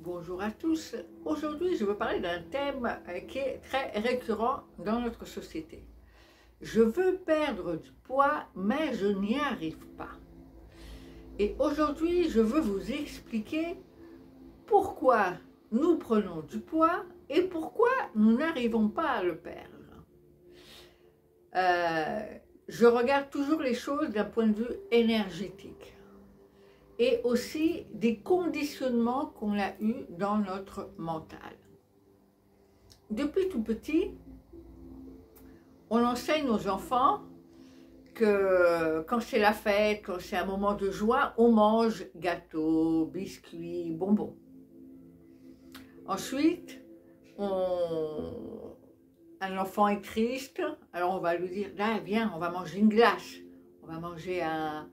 Bonjour à tous. Aujourd'hui, je veux parler d'un thème qui est très récurrent dans notre société. Je veux perdre du poids, mais je n'y arrive pas. Et aujourd'hui, je veux vous expliquer pourquoi nous prenons du poids et pourquoi nous n'arrivons pas à le perdre. Je regarde toujours les choses d'un point de vue énergétique et aussi des conditionnements qu'on a eus dans notre mental. Depuis tout petit, on enseigne aux enfants que quand c'est la fête, quand c'est un moment de joie, on mange gâteaux, biscuits, bonbons. Ensuite, un enfant est triste, alors on va lui dire « Ah, viens, on va manger une glace, on va manger un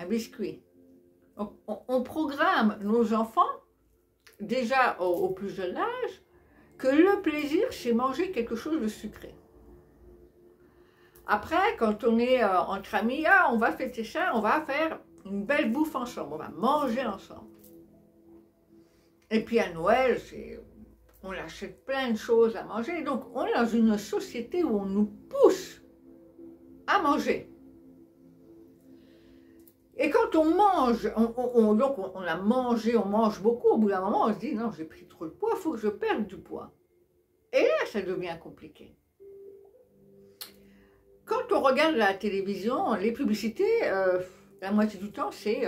biscuit ». Donc, on programme nos enfants, déjà au plus jeune âge, que le plaisir, c'est manger quelque chose de sucré. Après, quand on est entre amis, on va fêter ça, on va faire une belle bouffe ensemble, on va manger ensemble. Et puis à Noël, on achète plein de choses à manger. Donc, on est dans une société où on nous pousse à manger. Et quand on mange, donc on a mangé, on mange beaucoup, au bout d'un moment, on se dit, non, j'ai pris trop de poids, il faut que je perde du poids. Et là, ça devient compliqué. Quand on regarde la télévision, les publicités, la moitié du temps, c'est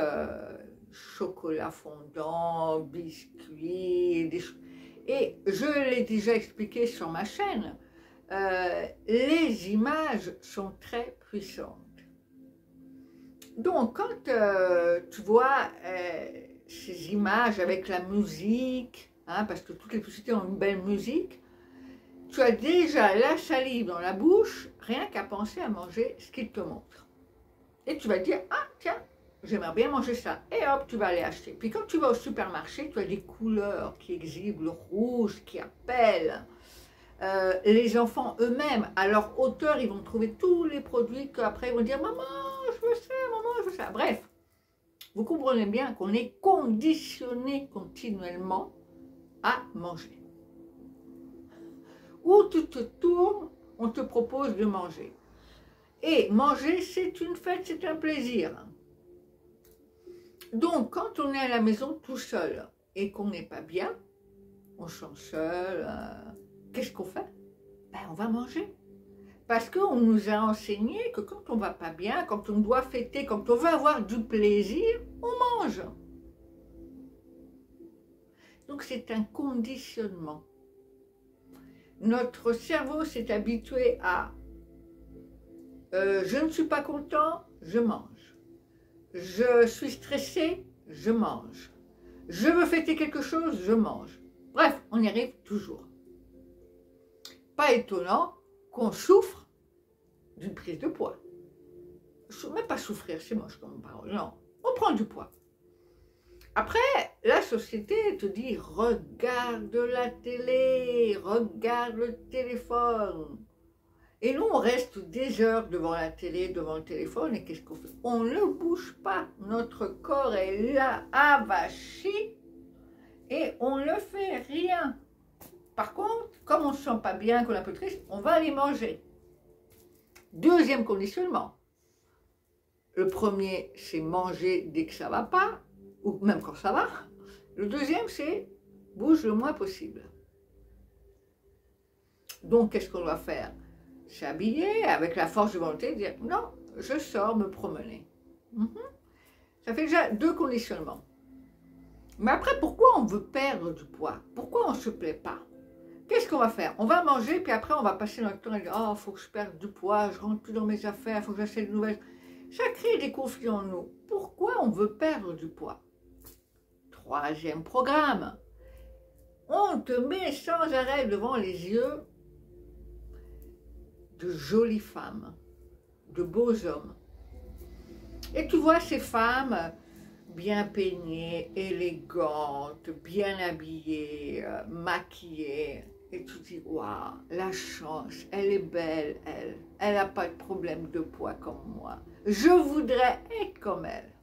chocolat fondant, biscuits, et je l'ai déjà expliqué sur ma chaîne, les images sont très puissantes. Donc, quand tu vois ces images avec la musique, parce que toutes les publicités ont une belle musique, tu as déjà la salive dans la bouche, rien qu'à penser à manger ce qu'ils te montrent. Et tu vas te dire, ah tiens, j'aimerais bien manger ça. Et hop, tu vas aller acheter. Puis quand tu vas au supermarché, tu as des couleurs qui exhibent, le rouge qui appelle. Les enfants eux-mêmes, à leur hauteur, ils vont trouver tous les produits qu'après ils vont dire, maman, je veux ça, maman, je veux ça. Bref, vous comprenez bien qu'on est conditionné continuellement à manger. Où tu te tournes, on te propose de manger. Et manger, c'est une fête, c'est un plaisir. Donc, quand on est à la maison tout seul et qu'on n'est pas bien, on se sent seul, qu'est-ce qu'on fait? Ben, on va manger. Parce qu'on nous a enseigné que quand on ne va pas bien, quand on doit fêter, quand on veut avoir du plaisir, on mange. Donc c'est un conditionnement. Notre cerveau s'est habitué à je ne suis pas content, je mange. Je suis stressé, je mange. Je veux fêter quelque chose, je mange. Bref, on y arrive toujours. Pas étonnant qu'on souffre d'une prise de poids. Même pas souffrir, c'est moche comme parole, non. On prend du poids. Après, la société te dit, regarde la télé, regarde le téléphone. Et nous, on reste des heures devant la télé, devant le téléphone, et qu'est-ce qu'on fait? On ne bouge pas. Notre corps est là, avachi, et on ne fait rien. Par contre, comme on ne se sent pas bien, qu'on est un peu triste, on va aller manger. Deuxième conditionnement. Le premier, c'est manger dès que ça ne va pas, ou même quand ça va. Le deuxième, c'est bouge le moins possible. Donc, qu'est-ce qu'on doit faire? S'habiller avec la force de volonté, dire non, je sors me promener. Ça fait déjà deux conditionnements. Mais après, pourquoi on veut perdre du poids? Pourquoi on ne se plaît pas? Qu'est-ce qu'on va faire? On va manger, puis après, on va passer notre temps et dire oh, il faut que je perde du poids, je rentre plus dans mes affaires, il faut que j'achète de nouvelles. Ça crée des conflits en nous. Pourquoi on veut perdre du poids? Troisième programme. On te met sans arrêt devant les yeux de jolies femmes, de beaux hommes. Et tu vois ces femmes bien peignées, élégantes, bien habillées, maquillées. Et tu te dis, waouh, la chance, elle est belle, elle n'a pas de problème de poids comme moi. Je voudrais être comme elle.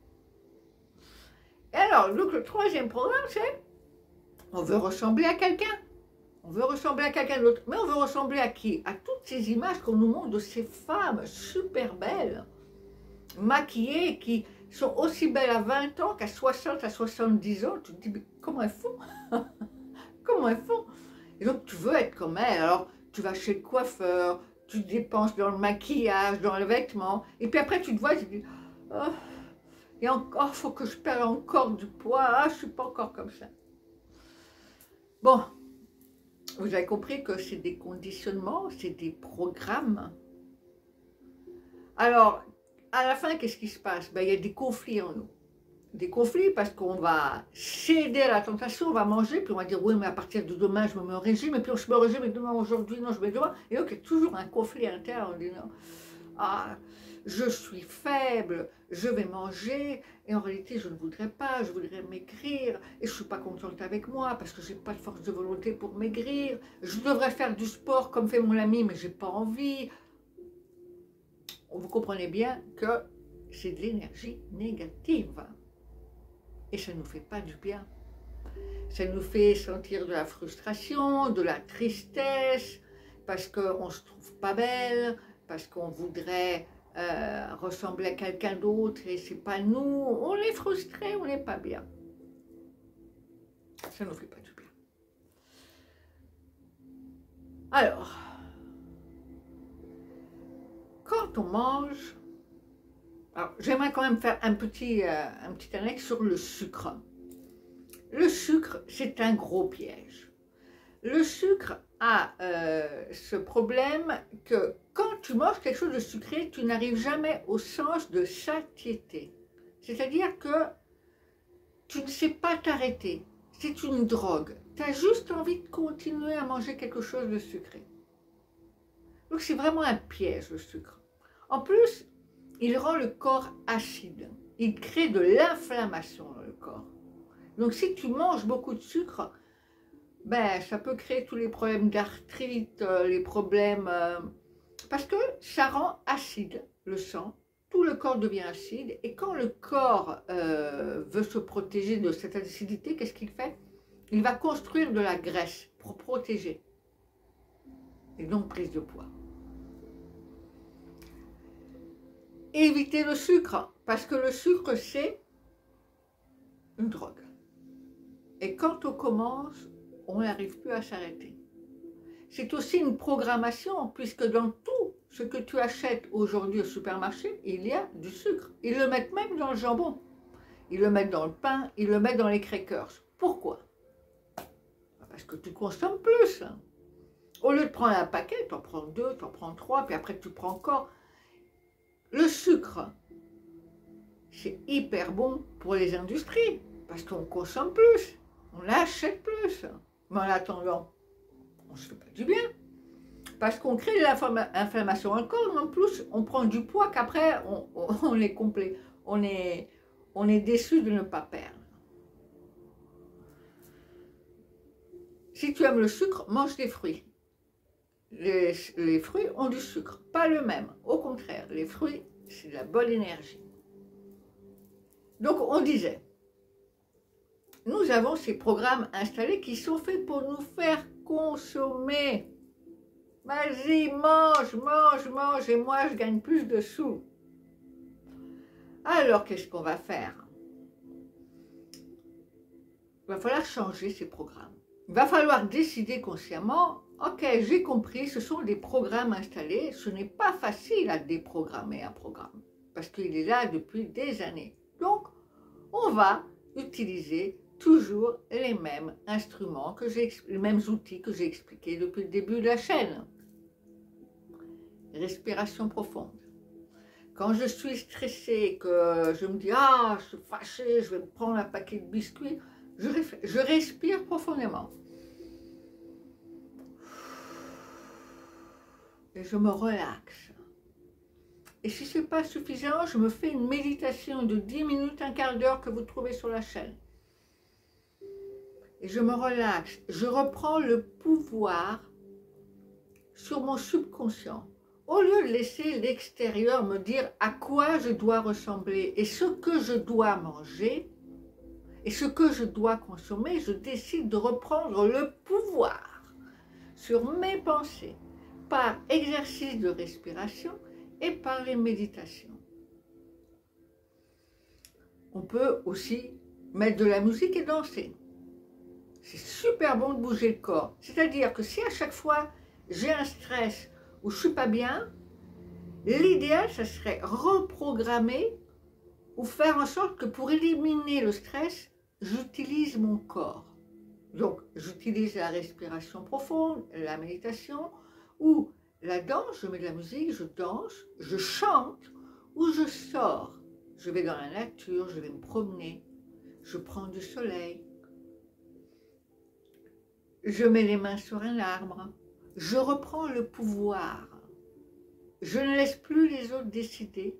Et alors, donc le troisième programme, c'est On veut ressembler à quelqu'un. On veut ressembler à quelqu'un d'autre. Mais on veut ressembler à qui? À toutes ces images qu'on nous montre de ces femmes super belles, maquillées, qui sont aussi belles à 20 ans qu'à 60, à 70 ans. Tu te dis, mais comment elles font? Comment elles font? Et donc, tu veux être comme elles. Alors, tu vas chez le coiffeur, tu dépenses dans le maquillage, dans les vêtements. Et puis après, tu te vois, tu te dis, oh, et encore, il faut que je perde encore du poids. Ah, je ne suis pas encore comme ça. Bon. Vous avez compris que c'est des conditionnements, c'est des programmes. Alors, à la fin, qu'est-ce qui se passe? Ben, il y a des conflits en nous. Des conflits parce qu'on va céder à la tentation, on va manger, puis on va dire, oui, mais à partir de demain, je me mets au régime, et puis on se met au régime, et demain, aujourd'hui, non, je mets demain. Et donc, il y a toujours un conflit interne en disant, ah, je suis faible, je vais manger, et en réalité, je ne voudrais pas, je voudrais maigrir, et je ne suis pas contente avec moi, parce que je n'ai pas de force de volonté pour maigrir, je devrais faire du sport comme fait mon ami, mais je n'ai pas envie. Vous comprenez bien que c'est de l'énergie négative, et ça ne nous fait pas du bien. Ça nous fait sentir de la frustration, de la tristesse, parce qu'on ne se trouve pas belle, parce qu'on voudrait ressembler à quelqu'un d'autre et c'est pas nous, on est frustré, on n'est pas bien. Ça ne nous fait pas du bien. Alors, quand on mange, j'aimerais quand même faire un petit annexe sur le sucre. Le sucre, c'est un gros piège. Le sucre a ce problème que quand tu manges quelque chose de sucré, tu n'arrives jamais au sens de satiété. C'est-à-dire que tu ne sais pas t'arrêter. C'est une drogue. Tu as juste envie de continuer à manger quelque chose de sucré. Donc c'est vraiment un piège, le sucre. En plus, il rend le corps acide. Il crée de l'inflammation dans le corps. Donc si tu manges beaucoup de sucre, ben, ça peut créer tous les problèmes d'arthrite, les problèmes... parce que ça rend acide le sang, tout le corps devient acide, et quand le corps veut se protéger de cette acidité, qu'est-ce qu'il fait? Il va construire de la graisse pour protéger, et donc prise de poids. Évitez le sucre, parce que le sucre, c'est une drogue. Et quand on commence, on n'arrive plus à s'arrêter. C'est aussi une programmation, puisque dans tout ce que tu achètes aujourd'hui au supermarché, il y a du sucre. Ils le mettent même dans le jambon. Ils le mettent dans le pain, ils le mettent dans les crackers. Pourquoi? Parce que tu consommes plus. Au lieu de prendre un paquet, tu en prends 2, tu en prends 3, puis après tu prends encore. Le sucre, c'est hyper bon pour les industries, parce qu'on consomme plus, on achète plus. Mais en attendant, on ne se fait pas du bien. Parce qu'on crée de l'inflammation dans le corps, mais en plus, on prend du poids qu'après, on est complet. On est déçu de ne pas perdre. Si tu aimes le sucre, mange des fruits. Les fruits ont du sucre, pas le même. Au contraire, les fruits, c'est de la bonne énergie. Donc, on disait, nous avons ces programmes installés qui sont faits pour nous faire consommer. Vas-y, mange, mange, mange, et moi, je gagne plus de sous. Alors, qu'est-ce qu'on va faire? Il va falloir changer ces programmes. Il va falloir décider consciemment, ok, j'ai compris, ce sont des programmes installés, ce n'est pas facile à déprogrammer un programme, parce qu'il est là depuis des années. Donc, on va utiliser toujours les mêmes instruments, les mêmes outils que j'ai expliqués depuis le début de la chaîne. Respiration profonde. Quand je suis stressée, que je me dis « Ah, je suis fâchée, je vais me prendre un paquet de biscuits », je respire profondément. Et je me relaxe. Et si ce n'est pas suffisant, je me fais une méditation de 10 minutes, un quart d'heure que vous trouvez sur la chaîne. Et je me relaxe. Je reprends le pouvoir sur mon subconscient. Au lieu de laisser l'extérieur me dire à quoi je dois ressembler et ce que je dois manger, Et ce que je dois consommer, je décide de reprendre le pouvoir sur mes pensées par exercice de respiration et par les méditations. On peut aussi mettre de la musique et danser. C'est super bon de bouger le corps. C'est-à-dire que si à chaque fois j'ai un stress ou je ne suis pas bien, l'idéal, ça serait reprogrammer ou faire en sorte que pour éliminer le stress, j'utilise mon corps. Donc, j'utilise la respiration profonde, la méditation, ou la danse, je mets de la musique, je danse, je chante, ou je sors. Je vais dans la nature, je vais me promener, je prends du soleil, je mets les mains sur un arbre, je reprends le pouvoir. Je ne laisse plus les autres décider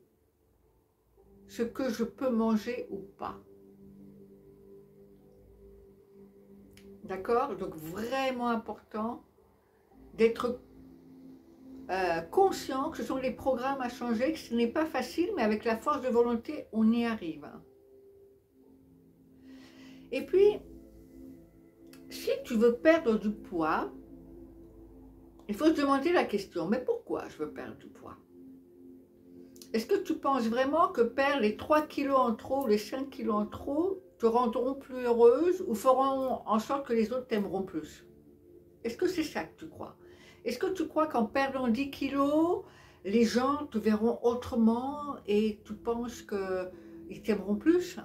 ce que je peux manger ou pas. D'accord? Donc vraiment important d'être conscient que ce sont des programmes à changer, que ce n'est pas facile, mais avec la force de volonté, on y arrive. Et puis, si tu veux perdre du poids, il faut se demander la question, mais pourquoi je veux perdre du poids? Est-ce que tu penses vraiment que perdre les 3 kilos en trop, les 5 kilos en trop, te rendront plus heureuse ou feront en sorte que les autres t'aimeront plus? Est-ce que c'est ça que tu crois? Est-ce que tu crois qu'en perdant 10 kilos, les gens te verront autrement et tu penses qu'ils t'aimeront plus?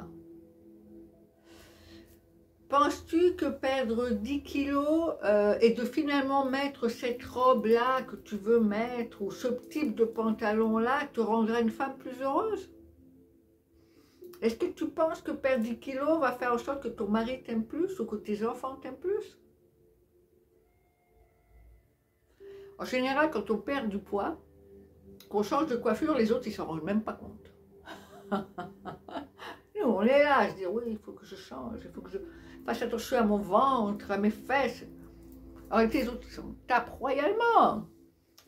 Penses-tu que perdre 10 kilos et de finalement mettre cette robe-là que tu veux mettre ou ce type de pantalon-là te rendra une femme plus heureuse? Est-ce que tu penses que perdre 10 kilos va faire en sorte que ton mari t'aime plus ou que tes enfants t'aiment plus? En général, quand on perd du poids, qu'on change de coiffure, les autres, ils ne s'en rendent même pas compte. Nous, on est là à se dire, oui, il faut que je change, il faut que je fasse attention à mon ventre, à mes fesses. Alors, les autres, ils s'en tapent royalement.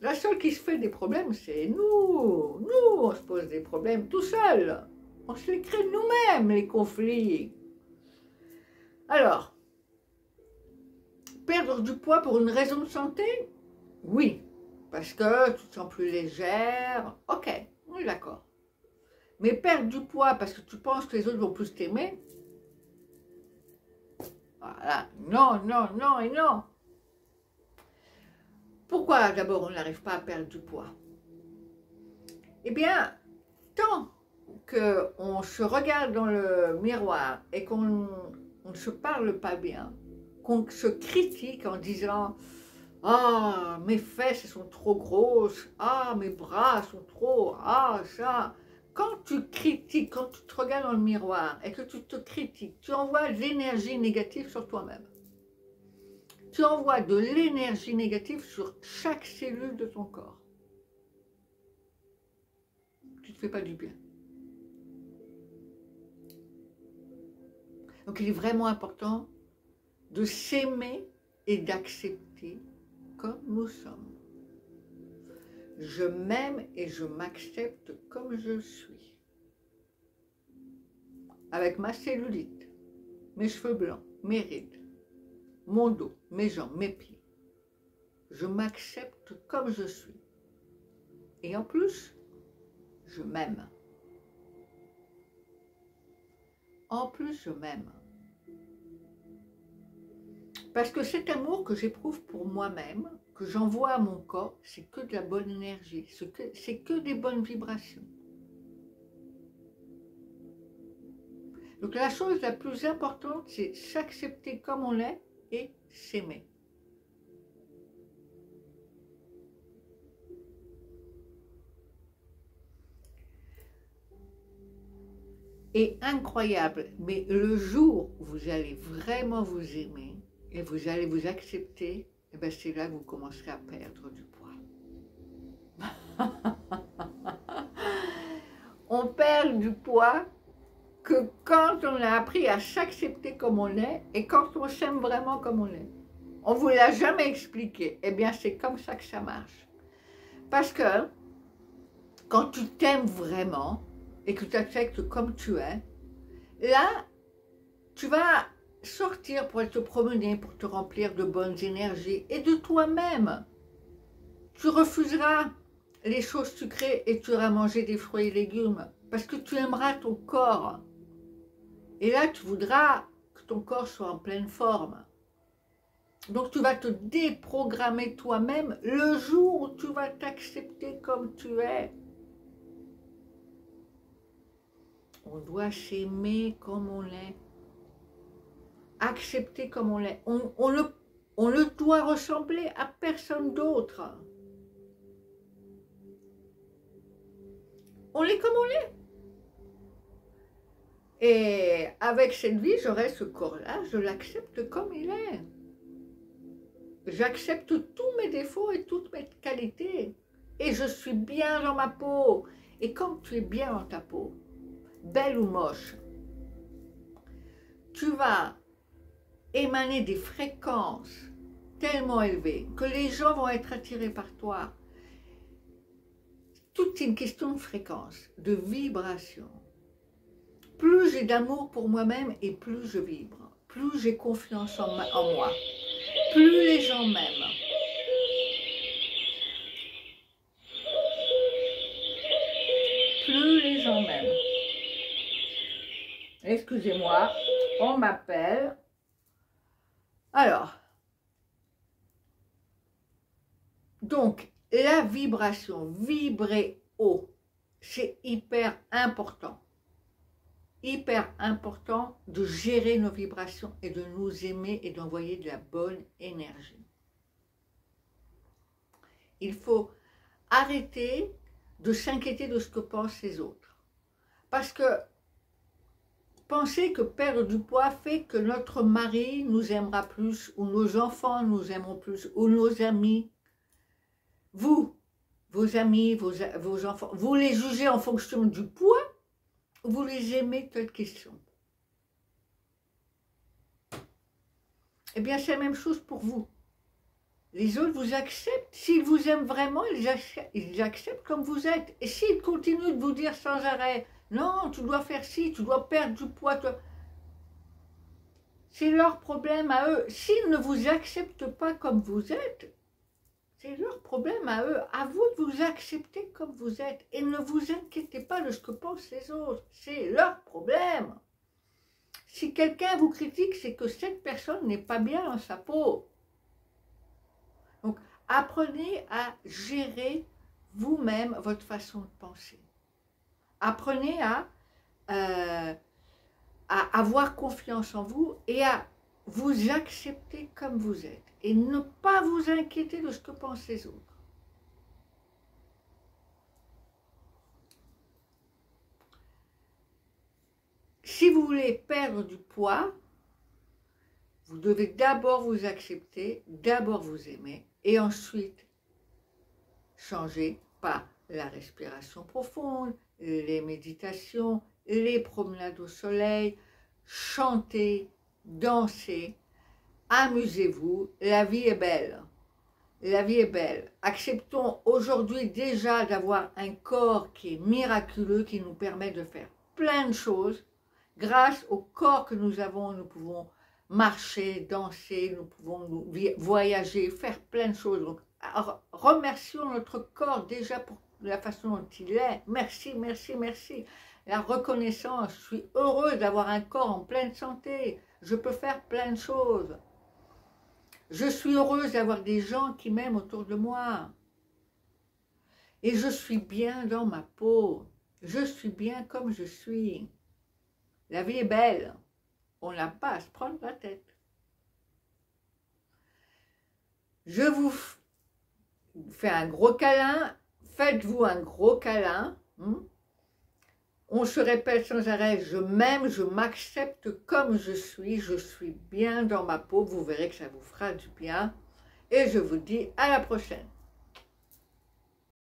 La seule qui se fait des problèmes, c'est nous. Nous, on se pose des problèmes tout seul. On se les crée nous-mêmes, les conflits. Alors, perdre du poids pour une raison de santé? Oui, parce que tu te sens plus légère. Ok, on est d'accord. Mais perdre du poids parce que tu penses que les autres vont plus t'aimer? Voilà, non, non, non et non. Pourquoi d'abord on n'arrive pas à perdre du poids? Eh bien, tant qu'on se regarde dans le miroir et qu'on ne se parle pas bien, qu'on se critique en disant « Ah, mes fesses sont trop grosses, ah, mes bras sont trop, ah, ça », quand tu critiques, quand tu te regardes dans le miroir et que tu te critiques, tu envoies de l'énergie négative sur toi-même. Tu envoies de l'énergie négative sur chaque cellule de ton corps. Tu ne te fais pas du bien. Donc il est vraiment important de s'aimer et d'accepter comme nous sommes. Je m'aime et je m'accepte comme je suis. Avec ma cellulite, mes cheveux blancs, mes rides, mon dos, mes jambes, mes pieds. Je m'accepte comme je suis. Et en plus, je m'aime. En plus, je m'aime. Parce que cet amour que j'éprouve pour moi-même, que j'envoie à mon corps, c'est que de la bonne énergie, c'est que des bonnes vibrations. Donc la chose la plus importante, c'est s'accepter comme on est et s'aimer. Et incroyable, mais le jour où vous allez vraiment vous aimer et vous allez vous accepter, et bien c'est là que vous commencerez à perdre du poids. On perd du poids que quand on a appris à s'accepter comme on est et quand on s'aime vraiment comme on est. On ne vous l'a jamais expliqué. Eh bien, c'est comme ça que ça marche. Parce que quand tu t'aimes vraiment et que tu t'acceptes comme tu es, là, Tu vas sortir pour te promener, pour te remplir de bonnes énergies et de toi-même. Tu refuseras les choses sucrées et tu iras manger des fruits et légumes parce que tu aimeras ton corps. Et là, tu voudras que ton corps soit en pleine forme. Donc, tu vas te déprogrammer toi-même le jour où tu vas t'accepter comme tu es. On doit s'aimer comme on est. Accepter comme on est. On ne doit ressembler à personne d'autre. On est comme on est. Et avec cette vie, j'aurai ce corps-là, je l'accepte comme il est. J'accepte tous mes défauts et toutes mes qualités. Et je suis bien dans ma peau. Et comme tu es bien dans ta peau, belle ou moche, tu vas émaner des fréquences tellement élevées que les gens vont être attirés par toi. Tout est une question de fréquence, de vibration. Plus j'ai d'amour pour moi-même et plus je vibre, plus j'ai confiance en moi, plus les gens m'aiment. Plus les gens m'aiment. Excusez-moi, on m'appelle. Alors, donc, la vibration, vibrer haut, c'est hyper important. Hyper important de gérer nos vibrations et de nous aimer et d'envoyer de la bonne énergie. Il faut arrêter de s'inquiéter de ce que pensent les autres. Parce que penser que perdre du poids fait que notre mari nous aimera plus, ou nos enfants nous aimeront plus, ou nos amis, vous, vos amis, vos enfants, vous les jugez en fonction du poids, ou vous les aimez telle question. Eh bien, c'est la même chose pour vous. Les autres vous acceptent. S'ils vous aiment vraiment, ils acceptent comme vous êtes. Et s'ils continuent de vous dire sans arrêt, non, tu dois faire ci, tu dois perdre du poids, c'est leur problème à eux. S'ils ne vous acceptent pas comme vous êtes, c'est leur problème à eux. À vous de vous accepter comme vous êtes. Et ne vous inquiétez pas de ce que pensent les autres. C'est leur problème. Si quelqu'un vous critique, c'est que cette personne n'est pas bien dans sa peau. Donc, apprenez à gérer vous-même votre façon de penser. Apprenez à avoir confiance en vous et à vous accepter comme vous êtes. Et ne pas vous inquiéter de ce que pensent les autres. Si vous voulez perdre du poids, vous devez d'abord vous accepter, d'abord vous aimer, et ensuite changer par la respiration profonde, les méditations, les promenades au soleil, chanter, danser, amusez-vous, la vie est belle. La vie est belle. Acceptons aujourd'hui déjà d'avoir un corps qui est miraculeux, qui nous permet de faire plein de choses. Grâce au corps que nous avons, nous pouvons marcher, danser, nous pouvons voyager, faire plein de choses. Donc, remercions notre corps déjà pour la façon dont il est. Merci, merci, merci. La reconnaissance, je suis heureuse d'avoir un corps en pleine santé. Je peux faire plein de choses. Je suis heureuse d'avoir des gens qui m'aiment autour de moi. Et je suis bien dans ma peau. Je suis bien comme je suis. La vie est belle. On n'a pas à se prendre la tête. Je vous fais un gros câlin. Faites-vous un gros câlin. On se répète sans arrêt, je m'aime, je m'accepte comme je suis bien dans ma peau. Vous verrez que ça vous fera du bien. Et je vous dis à la prochaine.